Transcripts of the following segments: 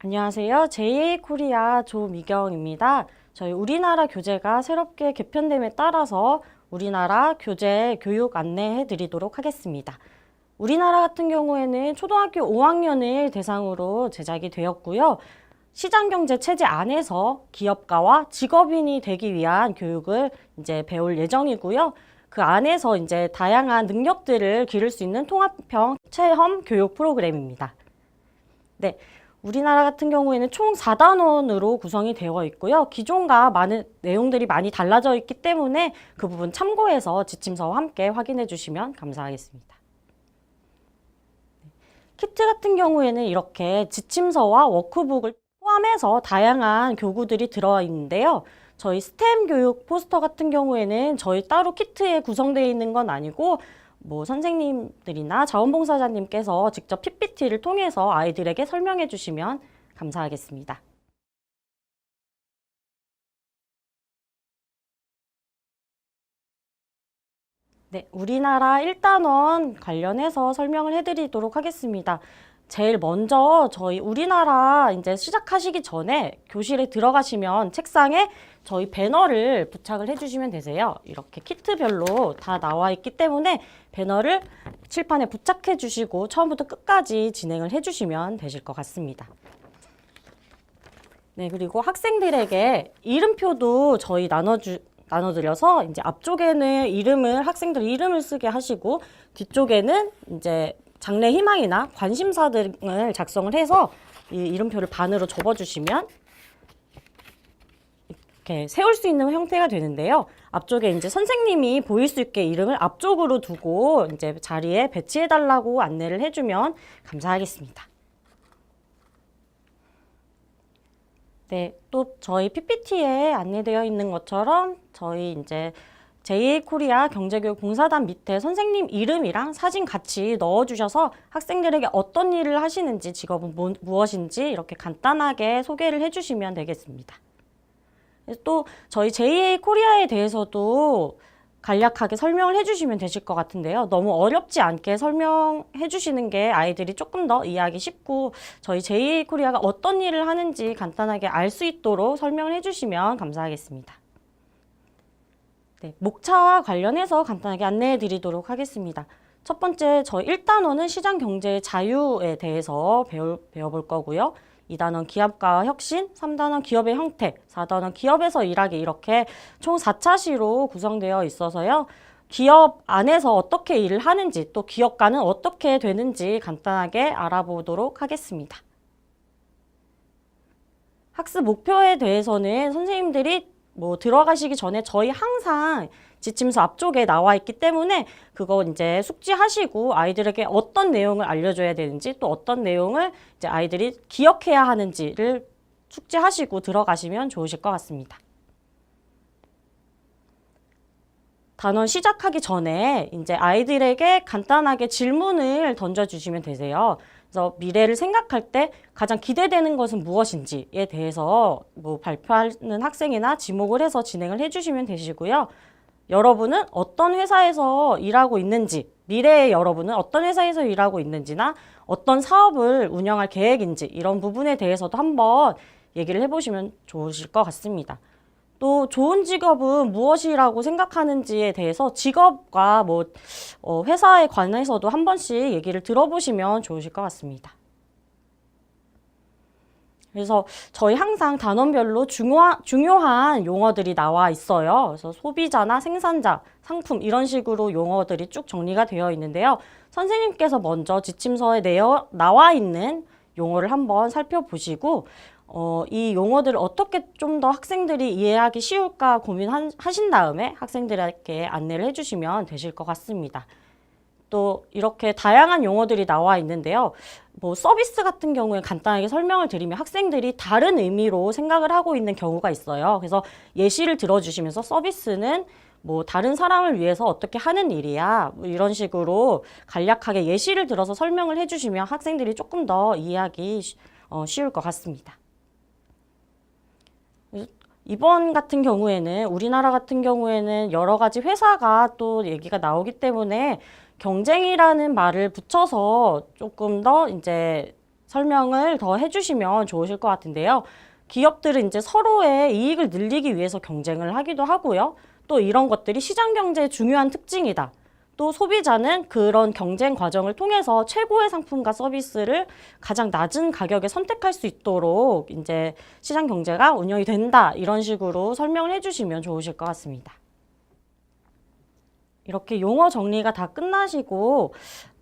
안녕하세요. JA 코리아 조미경입니다. 저희 우리나라 교재가 새롭게 개편됨에 따라서 우리나라 교재 교육 안내해 드리도록 하겠습니다. 우리나라 같은 경우에는 초등학교 5학년을 대상으로 제작이 되었고요. 시장경제 체제 안에서 기업가와 직업인이 되기 위한 교육을 이제 배울 예정이고요. 그 안에서 이제 다양한 능력들을 기를 수 있는 통합형 체험 교육 프로그램입니다. 네. 우리나라 같은 경우에는 총 4단원으로 구성이 되어 있고요. 기존과 많은 내용들이 많이 달라져 있기 때문에 그 부분 참고해서 지침서와 함께 확인해 주시면 감사하겠습니다. 키트 같은 경우에는 이렇게 지침서와 워크북을 포함해서 다양한 교구들이 들어있는데요. 저희 스템 교육 포스터 같은 경우에는 저희 따로 키트에 구성되어 있는 건 아니고 선생님들이나 자원봉사자님께서 직접 PPT를 통해서 아이들에게 설명해 주시면 감사하겠습니다. 네, 우리나라 1단원 관련해서 설명을 해드리도록 하겠습니다. 제일 먼저 저희 우리나라 이제 시작하시기 전에 교실에 들어가시면 책상에 저희 배너를 부착을 해주시면 되세요. 이렇게 키트별로 다 나와 있기 때문에 배너를 칠판에 부착해 주시고 처음부터 끝까지 진행을 해주시면 되실 것 같습니다. 네, 그리고 학생들에게 이름표도 저희 나눠드려서 이제 앞쪽에는 학생들 이름을 쓰게 하시고 뒤쪽에는 이제 장래 희망이나 관심사 등을 작성을 해서 이 이름표를 반으로 접어주시면 이렇게 세울 수 있는 형태가 되는데요. 앞쪽에 이제 선생님이 보일 수 있게 이름을 앞쪽으로 두고 이제 자리에 배치해달라고 안내를 해주면 감사하겠습니다. 네, 또 저희 PPT에 안내되어 있는 것처럼 저희 이제 JA 코리아 경제교육 봉사단 밑에 선생님 이름이랑 사진 같이 넣어주셔서 학생들에게 어떤 일을 하시는지, 직업은 무엇인지 이렇게 간단하게 소개를 해주시면 되겠습니다. 또 저희 JA 코리아에 대해서도 간략하게 설명을 해주시면 되실 것 같은데요. 너무 어렵지 않게 설명해 주시는 게 아이들이 조금 더 이해하기 쉽고 저희 JA 코리아가 어떤 일을 하는지 간단하게 알 수 있도록 설명을 해주시면 감사하겠습니다. 네, 목차 관련해서 간단하게 안내해 드리도록 하겠습니다. 첫 번째, 저희 1단원은 시장경제의 자유에 대해서 배워볼 거고요. 2단원 기업가와 혁신, 3단원 기업의 형태, 4단원 기업에서 일하기 이렇게 총 4차시로 구성되어 있어서요. 기업 안에서 어떻게 일을 하는지 또 기업가는 어떻게 되는지 간단하게 알아보도록 하겠습니다. 학습 목표에 대해서는 선생님들이 들어가시기 전에 저희 항상 지침서 앞쪽에 나와 있기 때문에 그거 이제 숙지하시고 아이들에게 어떤 내용을 알려줘야 되는지 또 어떤 내용을 이제 아이들이 기억해야 하는지를 숙지하시고 들어가시면 좋으실 것 같습니다. 단원 시작하기 전에 이제 아이들에게 간단하게 질문을 던져주시면 되세요. 그래서 미래를 생각할 때 가장 기대되는 것은 무엇인지에 대해서 발표하는 학생이나 지목을 해서 진행을 해주시면 되시고요. 여러분은 어떤 회사에서 일하고 있는지, 미래의 여러분은 어떤 회사에서 일하고 있는지나 어떤 사업을 운영할 계획인지 이런 부분에 대해서도 한번 얘기를 해보시면 좋으실 것 같습니다. 또 좋은 직업은 무엇이라고 생각하는지에 대해서 직업과 회사에 관해서도 한 번씩 얘기를 들어보시면 좋으실 것 같습니다. 그래서 저희 항상 단원별로 중요한 용어들이 나와 있어요. 그래서 소비자나 생산자, 상품 이런 식으로 용어들이 쭉 정리가 되어 있는데요. 선생님께서 먼저 지침서에 나와 있는 용어를 한번 살펴보시고 이 용어들을 어떻게 좀 더 학생들이 이해하기 쉬울까 고민하신 다음에 학생들에게 안내를 해주시면 되실 것 같습니다. 또 이렇게 다양한 용어들이 나와 있는데요. 서비스 같은 경우에 간단하게 설명을 드리면 학생들이 다른 의미로 생각을 하고 있는 경우가 있어요. 그래서 예시를 들어주시면서 서비스는 다른 사람을 위해서 어떻게 하는 일이야 이런 식으로 간략하게 예시를 들어서 설명을 해주시면 학생들이 조금 더 이해하기 쉬울 것 같습니다. 이번 같은 경우에는 우리나라 같은 경우에는 여러 가지 회사가 또 얘기가 나오기 때문에 경쟁이라는 말을 붙여서 조금 더 이제 설명을 더 해주시면 좋으실 것 같은데요. 기업들은 이제 서로의 이익을 늘리기 위해서 경쟁을 하기도 하고요. 또 이런 것들이 시장 경제의 중요한 특징이다. 또 소비자는 그런 경쟁 과정을 통해서 최고의 상품과 서비스를 가장 낮은 가격에 선택할 수 있도록 이제 시장 경제가 운영이 된다. 이런 식으로 설명을 해주시면 좋으실 것 같습니다. 이렇게 용어 정리가 다 끝나시고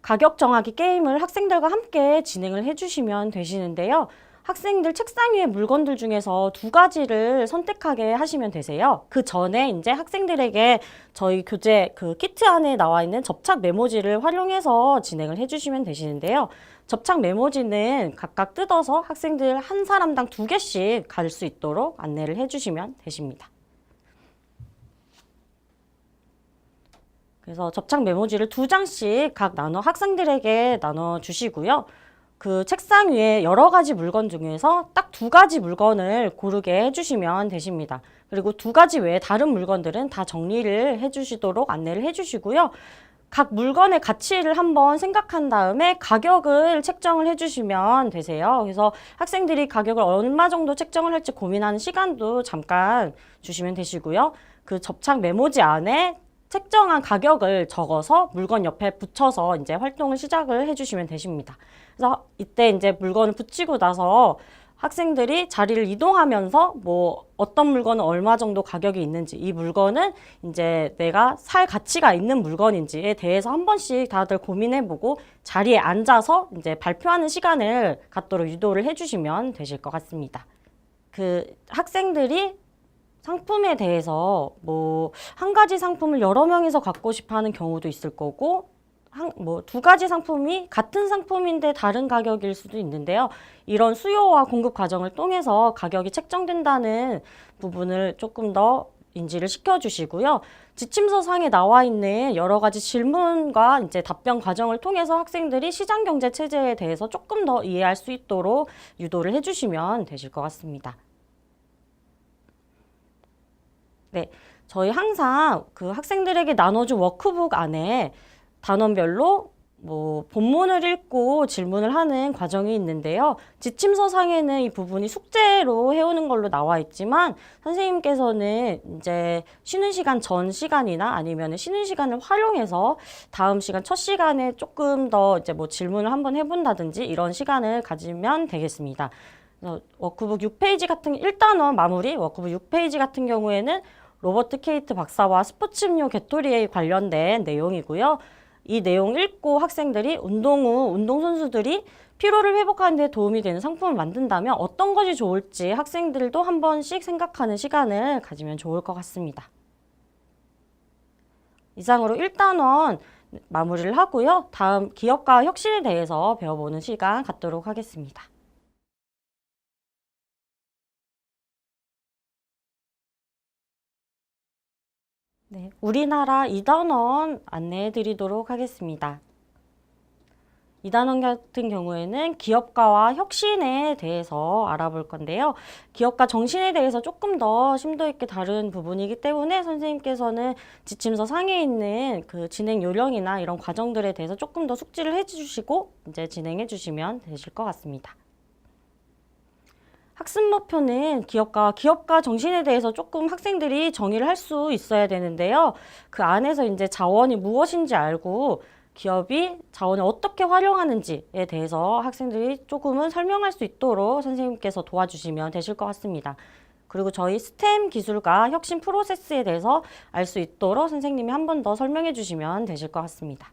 가격 정하기 게임을 학생들과 함께 진행을 해주시면 되시는데요. 학생들 책상 위의 물건들 중에서 2가지를 선택하게 하시면 되세요. 그 전에 이제 학생들에게 저희 교재 그 키트 안에 나와 있는 접착 메모지를 활용해서 진행을 해주시면 되시는데요. 접착 메모지는 각각 뜯어서 학생들 한 사람당 2개씩 갈 수 있도록 안내를 해주시면 되십니다. 그래서 접착 메모지를 2장씩 각 학생들에게 나눠 주시고요. 그 책상 위에 여러 가지 물건 중에서 딱 2가지 물건을 고르게 해주시면 되십니다. 그리고 2가지 외에 다른 물건들은 다 정리를 해주시도록 안내를 해주시고요. 각 물건의 가치를 한번 생각한 다음에 가격을 책정을 해주시면 되세요. 그래서 학생들이 가격을 얼마 정도 책정을 할지 고민하는 시간도 잠깐 주시면 되시고요. 그 접착 메모지 안에 책정한 가격을 적어서 물건 옆에 붙여서 이제 활동을 시작을 해주시면 되십니다. 그래서 이때 이제 물건을 붙이고 나서 학생들이 자리를 이동하면서 뭐 어떤 물건은 얼마 정도 가격이 있는지, 이 물건은 이제 내가 살 가치가 있는 물건인지에 대해서 한 번씩 다들 고민해보고 자리에 앉아서 이제 발표하는 시간을 갖도록 유도를 해주시면 되실 것 같습니다. 그 학생들이 상품에 대해서 뭐 한 가지 상품을 여러 명이서 갖고 싶어 하는 경우도 있을 거고, 뭐 2가지 상품이 같은 상품인데 다른 가격일 수도 있는데요. 이런 수요와 공급 과정을 통해서 가격이 책정된다는 부분을 조금 더 인지를 시켜주시고요. 지침서상에 나와 있는 여러 가지 질문과 이제 답변 과정을 통해서 학생들이 시장 경제 체제에 대해서 조금 더 이해할 수 있도록 유도를 해주시면 되실 것 같습니다. 네, 저희 항상 그 학생들에게 나눠준 워크북 안에 단원별로 뭐 본문을 읽고 질문을 하는 과정이 있는데요. 지침서 상에는 이 부분이 숙제로 해오는 걸로 나와 있지만 선생님께서는 이제 쉬는 시간 전 시간이나 아니면 쉬는 시간을 활용해서 다음 시간 첫 시간에 조금 더 이제 뭐 질문을 한번 해본다든지 이런 시간을 가지면 되겠습니다. 워크북 6페이지 같은 1단원 마무리 워크북 6페이지 같은 경우에는 로버트 케이트 박사와 스포츠 음료 개토리에 관련된 내용이고요. 이 내용 읽고 학생들이 운동 후 운동선수들이 피로를 회복하는 데 도움이 되는 상품을 만든다면 어떤 것이 좋을지 학생들도 한 번씩 생각하는 시간을 가지면 좋을 것 같습니다. 이상으로 1단원 마무리를 하고요. 다음 기업과 혁신에 대해서 배워보는 시간 갖도록 하겠습니다. 네, 우리나라 2단원 안내해 드리도록 하겠습니다. 2단원 같은 경우에는 기업가와 혁신에 대해서 알아볼 건데요. 기업가 정신에 대해서 조금 더 심도 있게 다룬 부분이기 때문에 선생님께서는 지침서 상에 있는 그 진행 요령이나 이런 과정들에 대해서 조금 더 숙지를 해주시고 이제 진행해 주시면 되실 것 같습니다. 학습 목표는 기업가 정신에 대해서 조금 학생들이 정의를 할 수 있어야 되는데요. 그 안에서 이제 자원이 무엇인지 알고 기업이 자원을 어떻게 활용하는지에 대해서 학생들이 조금은 설명할 수 있도록 선생님께서 도와주시면 되실 것 같습니다. 그리고 저희 스템 기술과 혁신 프로세스에 대해서 알 수 있도록 선생님이 한 번 더 설명해 주시면 되실 것 같습니다.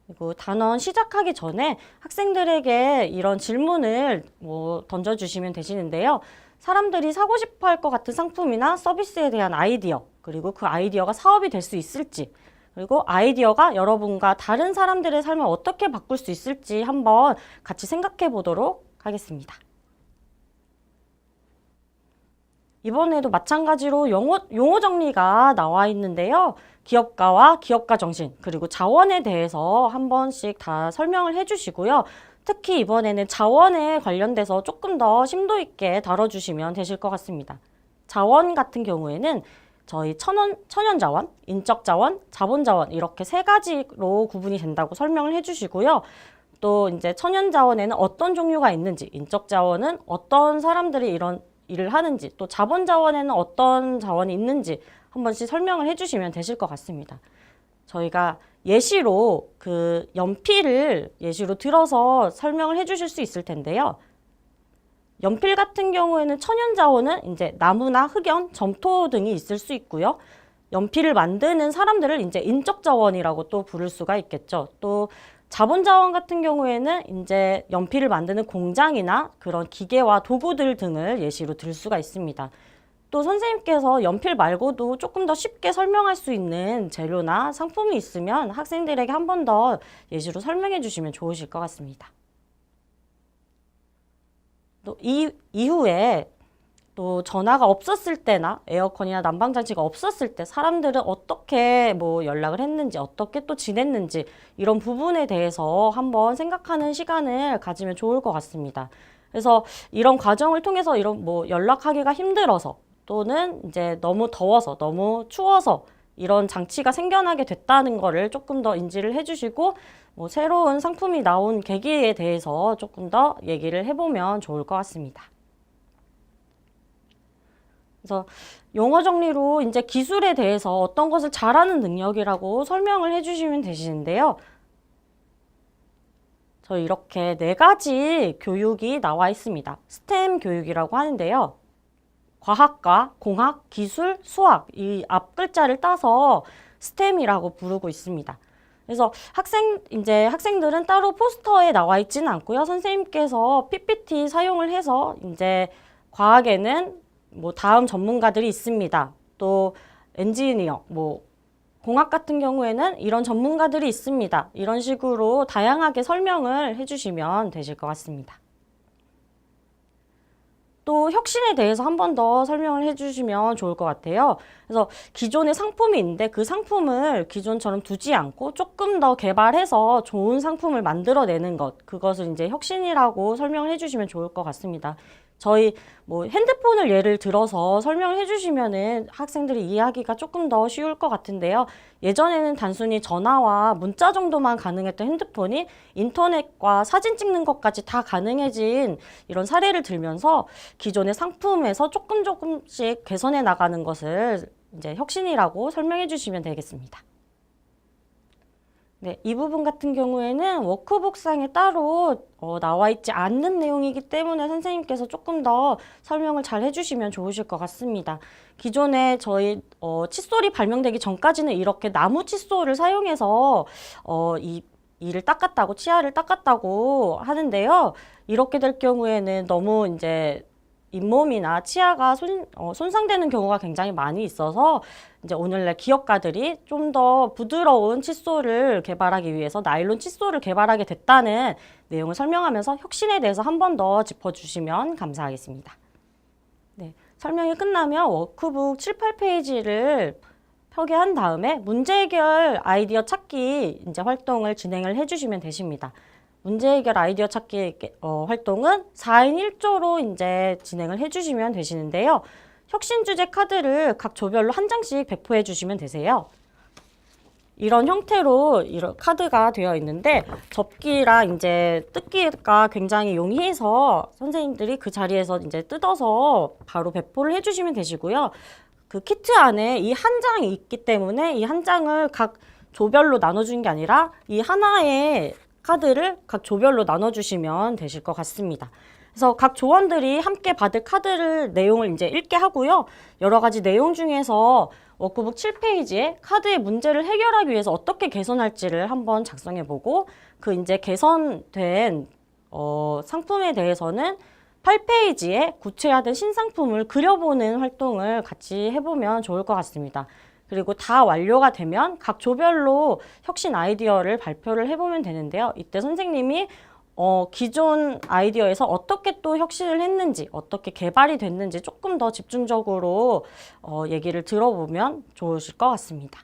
그리고 단원 시작하기 전에 학생들에게 이런 질문을 던져주시면 되시는데요. 사람들이 사고 싶어 할 것 같은 상품이나 서비스에 대한 아이디어, 그리고 그 아이디어가 사업이 될 수 있을지, 그리고 아이디어가 여러분과 다른 사람들의 삶을 어떻게 바꿀 수 있을지 한번 같이 생각해 보도록 하겠습니다. 이번에도 마찬가지로 용어 정리가 나와 있는데요. 기업가와 기업가 정신, 그리고 자원에 대해서 한 번씩 다 설명을 해주시고요. 특히 이번에는 자원에 관련돼서 조금 더 심도 있게 다뤄주시면 되실 것 같습니다. 자원 같은 경우에는 저희 천연자원, 인적자원, 자본자원 이렇게 3가지로 구분이 된다고 설명을 해주시고요. 또 이제 천연자원에는 어떤 종류가 있는지, 인적자원은 어떤 사람들이 이런 일을 하는지, 또 자본자원에는 어떤 자원이 있는지 한 번씩 설명을 해주시면 되실 것 같습니다. 저희가 예시로 그 연필을 예시로 들어서 설명을 해주실 수 있을 텐데요. 연필 같은 경우에는 천연자원은 이제 나무나 흑연, 점토 등이 있을 수 있고요. 연필을 만드는 사람들을 이제 인적자원이라고 또 부를 수가 있겠죠. 또 자본자원 같은 경우에는 이제 연필을 만드는 공장이나 그런 기계와 도구들 등을 예시로 들 수가 있습니다. 또 선생님께서 연필 말고도 조금 더 쉽게 설명할 수 있는 재료나 상품이 있으면 학생들에게 한 번 더 예시로 설명해 주시면 좋으실 것 같습니다. 또 이후에 또 전화가 없었을 때나 에어컨이나 난방장치가 없었을 때 사람들은 어떻게 뭐 연락을 했는지 어떻게 또 지냈는지 이런 부분에 대해서 한번 생각하는 시간을 가지면 좋을 것 같습니다. 그래서 이런 과정을 통해서 이런 뭐 연락하기가 힘들어서 또는 이제 너무 더워서 너무 추워서 이런 장치가 생겨나게 됐다는 거를 조금 더 인지를 해주시고 뭐 새로운 상품이 나온 계기에 대해서 조금 더 얘기를 해보면 좋을 것 같습니다. 그래서 용어 정리로 이제 기술에 대해서 어떤 것을 잘하는 능력이라고 설명을 해주시면 되시는데요. 저 이렇게 4가지 교육이 나와 있습니다. 스템 교육이라고 하는데요. 과학과 공학, 기술, 수학 이 앞글자를 따서 스템이라고 부르고 있습니다. 그래서 학생들은 따로 포스터에 나와 있지는 않고요. 선생님께서 PPT 사용을 해서 이제 과학에는 뭐 다음 전문가들이 있습니다. 또 엔지니어, 뭐 공학 같은 경우에는 이런 전문가들이 있습니다. 이런 식으로 다양하게 설명을 해주시면 되실 것 같습니다. 또 혁신에 대해서 한 번 더 설명을 해주시면 좋을 것 같아요. 그래서 기존의 상품이 있는데 그 상품을 기존처럼 두지 않고 조금 더 개발해서 좋은 상품을 만들어내는 것, 그것을 이제 혁신이라고 설명을 해주시면 좋을 것 같습니다. 저희 뭐 핸드폰을 예를 들어서 설명을 해주시면은 학생들이 이해하기가 조금 더 쉬울 것 같은데요. 예전에는 단순히 전화와 문자 정도만 가능했던 핸드폰이 인터넷과 사진 찍는 것까지 다 가능해진 이런 사례를 들면서 기존의 상품에서 조금씩 개선해 나가는 것을 이제 혁신이라고 설명해 주시면 되겠습니다. 네, 이 부분 같은 경우에는 워크북상에 따로 나와 있지 않는 내용이기 때문에 선생님께서 조금 더 설명을 잘 해주시면 좋으실 것 같습니다. 기존에 저희 칫솔이 발명되기 전까지는 이렇게 나무 칫솔을 사용해서 이를 닦았다고, 치아를 닦았다고 하는데요. 이렇게 될 경우에는 너무 이제 잇몸이나 치아가 손상되는 경우가 굉장히 많이 있어서 이제 오늘날 기업가들이 좀 더 부드러운 칫솔을 개발하기 위해서 나일론 칫솔을 개발하게 됐다는 내용을 설명하면서 혁신에 대해서 한 번 더 짚어주시면 감사하겠습니다. 네, 설명이 끝나면 워크북 7, 8페이지를 펴게 한 다음에 문제 해결 아이디어 찾기 이제 활동을 진행을 해주시면 되십니다. 문제 해결 아이디어 찾기 활동은 4인 1조로 이제 진행을 해주시면 되시는데요. 혁신 주제 카드를 각 조별로 한 장씩 배포해 주시면 되세요. 이런 형태로 이런 카드가 되어 있는데 접기랑 이제 뜯기가 굉장히 용이해서 선생님들이 그 자리에서 이제 뜯어서 바로 배포를 해주시면 되시고요. 그 키트 안에 이 한 장이 있기 때문에 이 한 장을 각 조별로 나눠주는 게 아니라 이 하나의 카드를 각 조별로 나눠주시면 되실 것 같습니다. 그래서 각 조원들이 함께 받을 카드를 내용을 이제 읽게 하고요. 여러 가지 내용 중에서 워크북 7페이지에 카드의 문제를 해결하기 위해서 어떻게 개선할지를 한번 작성해보고 그 이제 개선된 상품에 대해서는 8페이지에 구체화된 신상품을 그려보는 활동을 같이 해보면 좋을 것 같습니다. 그리고 다 완료가 되면 각 조별로 혁신 아이디어를 발표를 해보면 되는데요. 이때 선생님이 기존 아이디어에서 어떻게 또 혁신을 했는지, 어떻게 개발이 됐는지 조금 더 집중적으로 얘기를 들어보면 좋으실 것 같습니다.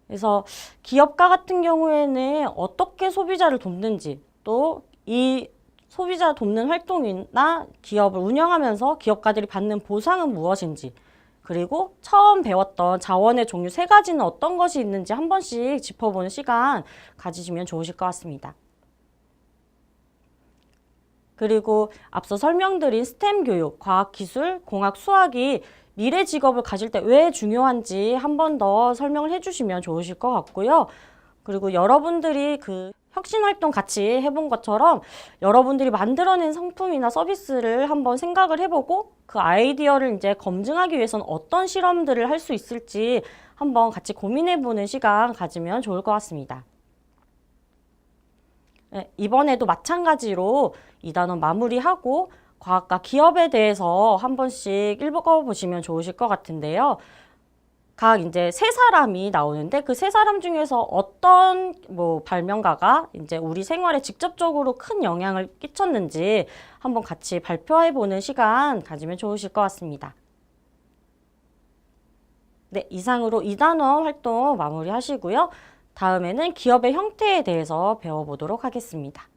그래서 기업가 같은 경우에는 어떻게 소비자를 돕는지, 또 이 소비자 돕는 활동이나 기업을 운영하면서 기업가들이 받는 보상은 무엇인지, 그리고 처음 배웠던 자원의 종류 세 가지는 어떤 것이 있는지 한 번씩 짚어보는 시간 가지시면 좋으실 것 같습니다. 그리고 앞서 설명드린 스템 교육, 과학, 기술, 공학, 수학이 미래 직업을 가질 때 왜 중요한지 한 번 더 설명을 해주시면 좋으실 것 같고요. 그리고 여러분들이 그 혁신 활동 같이 해본 것처럼 여러분들이 만들어낸 상품이나 서비스를 한번 생각을 해보고 그 아이디어를 이제 검증하기 위해서는 어떤 실험들을 할 수 있을지 한번 같이 고민해보는 시간 가지면 좋을 것 같습니다. 네, 이번에도 마찬가지로 2단원 마무리하고 과학과 기업에 대해서 한 번씩 읽어보시면 좋으실 것 같은데요. 각 이제 세 사람이 나오는데 그 세 사람 중에서 어떤 발명가가 이제 우리 생활에 직접적으로 큰 영향을 끼쳤는지 한번 같이 발표해 보는 시간 가지면 좋으실 것 같습니다. 네, 이상으로 2단원 활동 마무리하시고요. 다음에는 기업의 형태에 대해서 배워보도록 하겠습니다.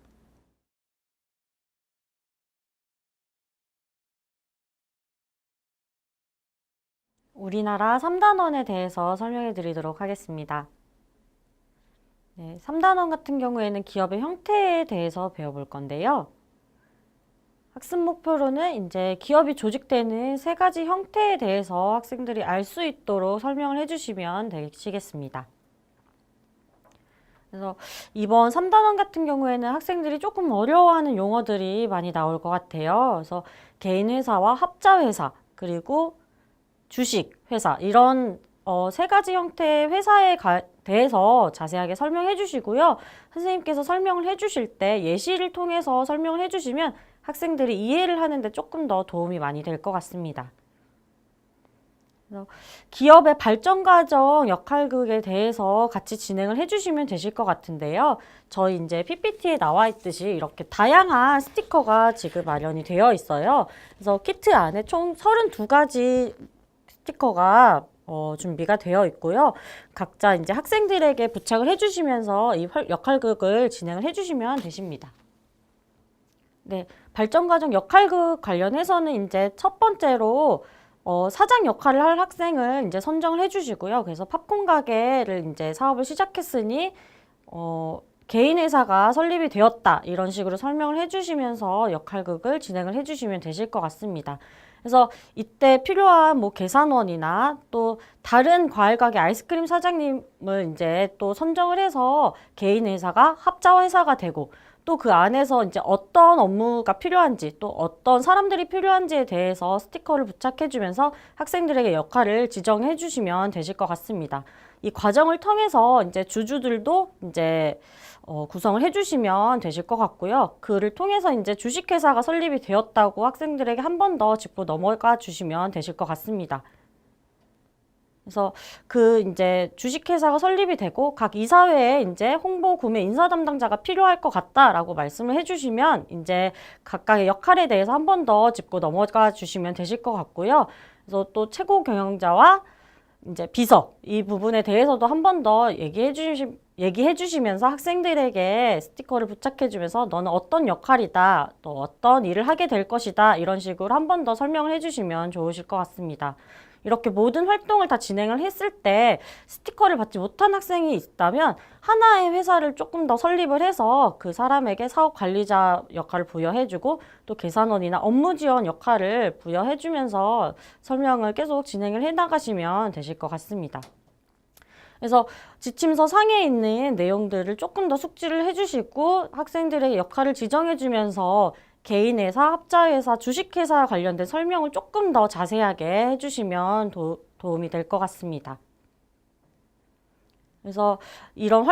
우리나라 3단원에 대해서 설명해 드리도록 하겠습니다. 네, 3단원 같은 경우에는 기업의 형태에 대해서 배워볼 건데요. 학습 목표로는 이제 기업이 조직되는 세 가지 형태에 대해서 학생들이 알 수 있도록 설명을 해주시면 되시겠습니다. 그래서 이번 3단원 같은 경우에는 학생들이 조금 어려워하는 용어들이 많이 나올 것 같아요. 그래서 개인 회사와 합자 회사, 그리고 주식 회사 이런 세 가지 형태의 회사에 대해서 자세하게 설명해 주시고요. 선생님께서 설명을 해 주실 때 예시를 통해서 설명을 해 주시면 학생들이 이해를 하는데 조금 더 도움이 많이 될 것 같습니다. 그래서 기업의 발전 과정 역할극에 대해서 같이 진행을 해주시면 되실 것 같은데요. 저희 이제 PPT에 나와 있듯이 이렇게 다양한 스티커가 지금 마련이 되어 있어요. 그래서 키트 안에 총 32가지 스티커가 준비가 되어 있고요. 각자 이제 학생들에게 부착을 해주시면서 이 역할극을 진행을 해주시면 되십니다. 네, 발전 과정 역할극 관련해서는 이제 첫 번째로 사장 역할을 할 학생을 이제 선정을 해주시고요. 그래서 팝콘 가게를 이제 사업을 시작했으니 개인 회사가 설립이 되었다 이런 식으로 설명을 해주시면서 역할극을 진행을 해주시면 되실 것 같습니다. 그래서 이때 필요한 계산원이나 또 다른 과일 가게 아이스크림 사장님을 이제 또 선정을 해서 개인 회사가 합자 회사가 되고 또 그 안에서 이제 어떤 업무가 필요한지 또 어떤 사람들이 필요한지에 대해서 스티커를 부착해주면서 학생들에게 역할을 지정해 주시면 되실 것 같습니다. 이 과정을 통해서 이제 주주들도 이제 구성을 해주시면 되실 것 같고요. 그를 통해서 이제 주식회사가 설립이 되었다고 학생들에게 한 번 더 짚고 넘어가 주시면 되실 것 같습니다. 그래서 그 이제 주식회사가 설립이 되고 각 이사회에 이제 홍보, 구매, 인사 담당자가 필요할 것 같다라고 말씀을 해주시면 이제 각각의 역할에 대해서 한 번 더 짚고 넘어가 주시면 되실 것 같고요. 그래서 또 최고 경영자와 이제 비서 이 부분에 대해서도 한 번 더 얘기해 주시면서 학생들에게 스티커를 부착해 주면서 너는 어떤 역할이다, 또 어떤 일을 하게 될 것이다 이런 식으로 한 번 더 설명을 해 주시면 좋으실 것 같습니다. 이렇게 모든 활동을 다 진행을 했을 때 스티커를 받지 못한 학생이 있다면 하나의 회사를 조금 더 설립을 해서 그 사람에게 사업 관리자 역할을 부여해주고 또 계산원이나 업무 지원 역할을 부여해주면서 설명을 계속 진행을 해나가시면 되실 것 같습니다. 그래서 지침서 상에 있는 내용들을 조금 더 숙지를 해주시고 학생들에게 역할을 지정해주면서 개인회사, 합자회사, 주식회사 관련된 설명을 조금 더 자세하게 해주시면 도움이 될 것 같습니다. 그래서 이런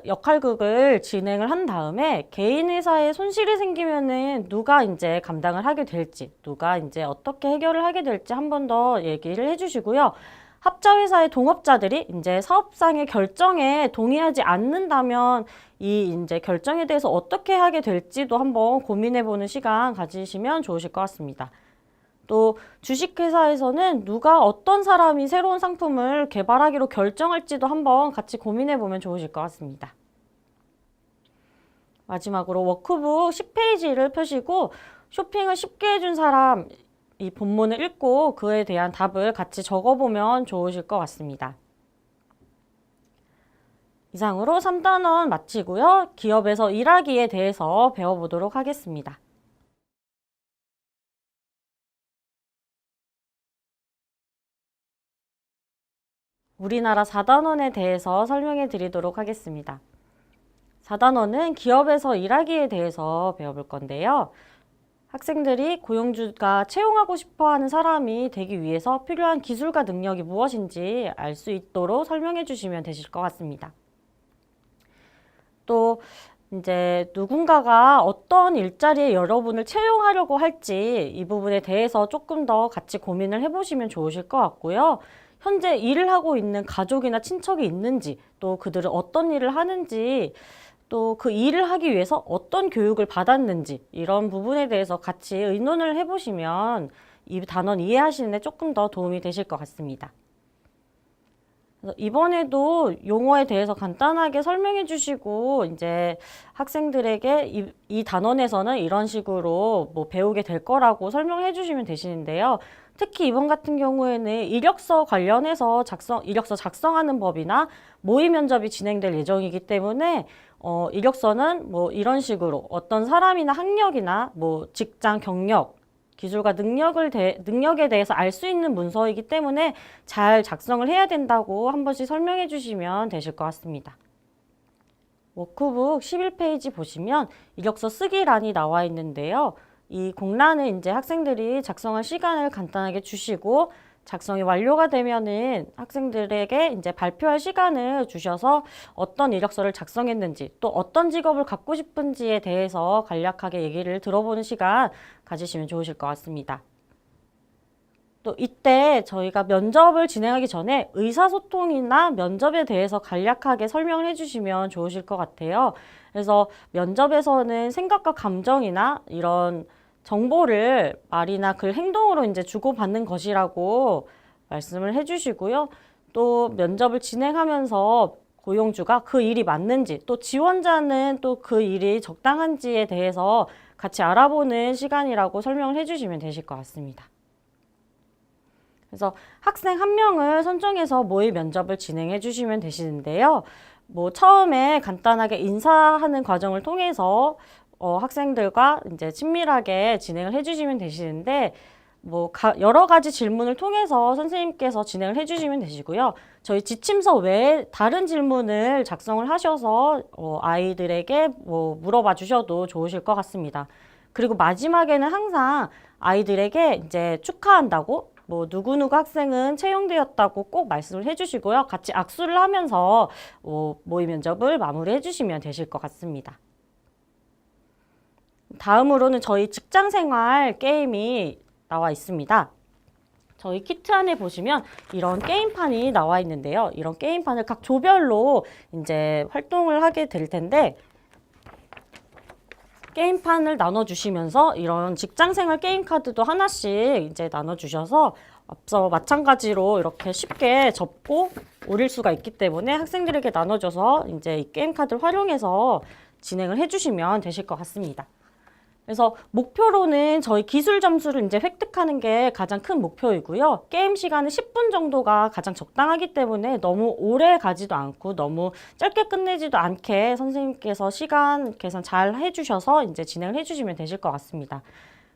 역할극을 진행을 한 다음에 개인 회사에 손실이 생기면은 누가 이제 감당을 하게 될지, 누가 이제 어떻게 해결을 하게 될지 한 번 더 얘기를 해주시고요. 합자 회사의 동업자들이 이제 사업상의 결정에 동의하지 않는다면 이 이제 결정에 대해서 어떻게 하게 될지도 한번 고민해보는 시간 가지시면 좋으실 것 같습니다. 또 주식회사에서는 누가 어떤 사람이 새로운 상품을 개발하기로 결정할지도 한번 같이 고민해보면 좋으실 것 같습니다. 마지막으로 워크북 10페이지를 펴시고 쇼핑을 쉽게 해준 사람 이 본문을 읽고 그에 대한 답을 같이 적어보면 좋으실 것 같습니다. 이상으로 3단원 마치고요. 기업에서 일하기에 대해서 배워보도록 하겠습니다. 우리나라 4단원에 대해서 설명해 드리도록 하겠습니다. 4단원은 기업에서 일하기에 대해서 배워볼 건데요. 학생들이 고용주가 채용하고 싶어하는 사람이 되기 위해서 필요한 기술과 능력이 무엇인지 알 수 있도록 설명해 주시면 되실 것 같습니다. 또 이제 누군가가 어떤 일자리에 여러분을 채용하려고 할지 이 부분에 대해서 조금 더 같이 고민을 해보시면 좋으실 것 같고요. 현재 일을 하고 있는 가족이나 친척이 있는지, 또 그들은 어떤 일을 하는지, 또 그 일을 하기 위해서 어떤 교육을 받았는지 이런 부분에 대해서 같이 의논을 해보시면 이 단원 이해하시는 데 조금 더 도움이 되실 것 같습니다. 그래서 이번에도 용어에 대해서 간단하게 설명해 주시고 이제 학생들에게 이 단원에서는 이런 식으로 뭐 배우게 될 거라고 설명해 주시면 되시는데요. 특히 이번 같은 경우에는 이력서 관련해서 이력서 작성하는 법이나 모의 면접이 진행될 예정이기 때문에 이력서는 뭐 이런 식으로 어떤 사람이나 학력이나 뭐 직장 경력, 기술과 능력에 대해서 알 수 있는 문서이기 때문에 잘 작성을 해야 된다고 한 번씩 설명해 주시면 되실 것 같습니다. 워크북 11페이지 보시면 이력서 쓰기란이 나와 있는데요. 이 공란은 이제 학생들이 작성할 시간을 간단하게 주시고 작성이 완료가 되면은 학생들에게 이제 발표할 시간을 주셔서 어떤 이력서를 작성했는지 또 어떤 직업을 갖고 싶은지에 대해서 간략하게 얘기를 들어보는 시간 가지시면 좋으실 것 같습니다. 또 이때 저희가 면접을 진행하기 전에 의사소통이나 면접에 대해서 간략하게 설명을 해주시면 좋으실 것 같아요. 그래서 면접에서는 생각과 감정이나 이런 정보를 말이나 글, 행동으로 이제 주고받는 것이라고 말씀을 해주시고요. 또 면접을 진행하면서 고용주가 그 일이 맞는지, 또 지원자는 또 그 일이 적당한지에 대해서 같이 알아보는 시간이라고 설명을 해주시면 되실 것 같습니다. 그래서 학생 한 명을 선정해서 모의 면접을 진행해 주시면 되시는데요. 뭐 처음에 간단하게 인사하는 과정을 통해서 학생들과 이제 친밀하게 진행을 해주시면 되시는데 뭐 여러 가지 질문을 통해서 선생님께서 진행을 해주시면 되시고요. 저희 지침서 외에 다른 질문을 작성을 하셔서 아이들에게 뭐 물어봐 주셔도 좋으실 것 같습니다. 그리고 마지막에는 항상 아이들에게 이제 축하한다고 뭐 누구누구 학생은 채용되었다고 꼭 말씀을 해주시고요. 같이 악수를 하면서 모의 면접을 마무리해 주시면 되실 것 같습니다. 다음으로는 저희 직장생활 게임이 나와 있습니다. 저희 키트 안에 보시면 이런 게임판이 나와 있는데요. 이런 게임판을 각 조별로 이제 활동을 하게 될 텐데 게임판을 나눠주시면서 이런 직장생활 게임 카드도 하나씩 이제 나눠주셔서 앞서 마찬가지로 이렇게 쉽게 접고 오릴 수가 있기 때문에 학생들에게 나눠줘서 이제 이 게임 카드를 활용해서 진행을 해주시면 되실 것 같습니다. 그래서 목표로는 저희 기술 점수를 이제 획득하는 게 가장 큰 목표이고요. 게임 시간은 10분 정도가 가장 적당하기 때문에 너무 오래 가지도 않고 너무 짧게 끝내지도 않게 선생님께서 시간 계산 잘 해주셔서 이제 진행을 해주시면 되실 것 같습니다.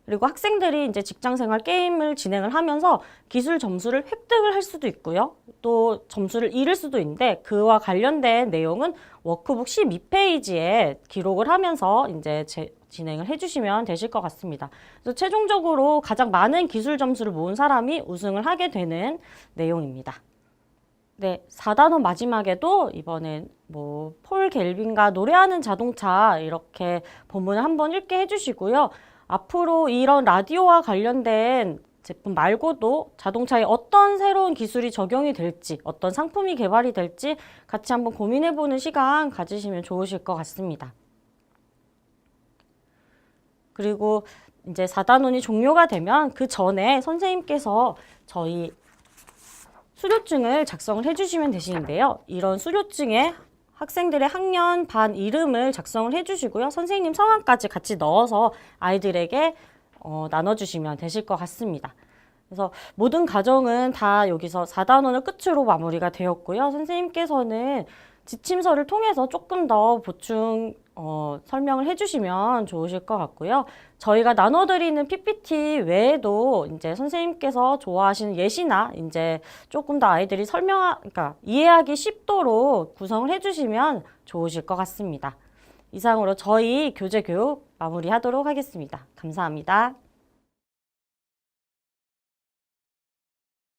그리고 학생들이 이제 직장생활 게임을 진행을 하면서 기술 점수를 획득을 할 수도 있고요. 또 점수를 잃을 수도 있는데 그와 관련된 내용은 워크북 12페이지에 기록을 하면서 이제 진행을 해주시면 되실 것 같습니다. 그래서 최종적으로 가장 많은 기술 점수를 모은 사람이 우승을 하게 되는 내용입니다. 네, 4단원 마지막에도 이번엔 뭐 폴 갤빈과 노래하는 자동차 이렇게 본문을 한번 읽게 해주시고요. 앞으로 이런 라디오와 관련된 제품 말고도 자동차에 어떤 새로운 기술이 적용이 될지, 어떤 상품이 개발이 될지 같이 한번 고민해보는 시간 가지시면 좋으실 것 같습니다. 그리고 이제 4단원이 종료가 되면 그 전에 선생님께서 저희 수료증을 작성을 해주시면 되시는데요. 이런 수료증에 학생들의 학년, 반 이름을 작성을 해주시고요. 선생님 성함까지 같이 넣어서 아이들에게 나눠주시면 되실 것 같습니다. 그래서 모든 과정은 다 여기서 4단원을 끝으로 마무리가 되었고요. 선생님께서는 지침서를 통해서 조금 더 보충 설명을 해주시면 좋으실 것 같고요. 저희가 나눠드리는 PPT 외에도 이제 선생님께서 좋아하시는 예시나 이제 조금 더 아이들이 그러니까 이해하기 쉽도록 구성을 해주시면 좋으실 것 같습니다. 이상으로 저희 교재 교육 마무리하도록 하겠습니다. 감사합니다.